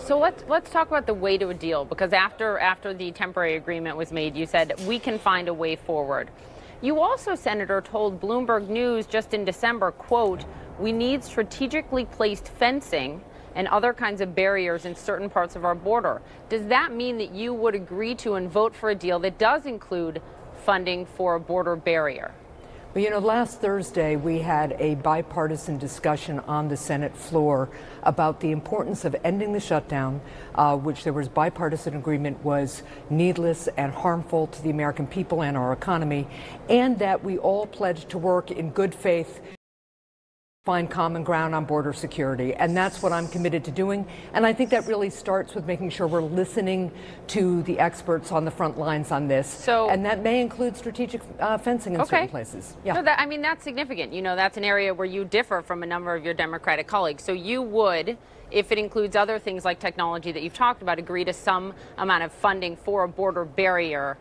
So let's talk about the way to a deal, because after the temporary agreement was made, you said we can find a way forward. You also, Senator, told Bloomberg News just in December, quote, "We need strategically placed fencing and other kinds of barriers in certain parts of our border." Does that mean that you would agree to and vote for a deal that does include funding for a border barrier? Well, you know, last Thursday we had a bipartisan discussion on the Senate floor about the importance of ending the shutdown, which there was bipartisan agreement was needless and harmful to the American people and our economy, and that we all pledged to work in good faith, find common ground on border security. And that's what I'm committed to doing. And I think that really starts with making sure we're listening to the experts on the front lines on this. And that may include strategic fencing in certain places. Yeah. So I mean, that's significant. You know, that's an area where you differ from a number of your Democratic colleagues. So you would, if it includes other things like technology that you've talked about, agree to some amount of funding for a border barrier.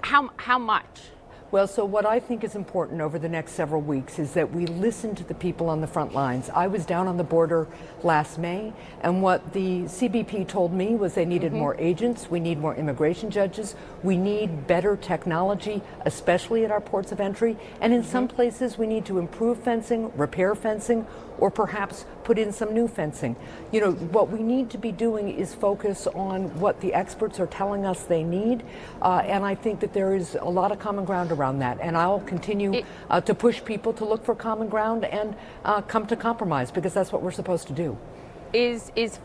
How much? Well, so what I think is important over the next several weeks is that we listen to the people on the front lines. I was down on the border last May, and what the CBP told me was they needed more agents, we need more immigration judges, we need better technology, especially at our ports of entry, and in some places we need to improve fencing, repair fencing, or perhaps put in some new fencing. You know, what we need to be doing is focus on what the experts are telling us they need, and I think that there is a lot of common ground around that, and I'll continue to push people to look for common ground and come to compromise, because that's what we're supposed to do. Is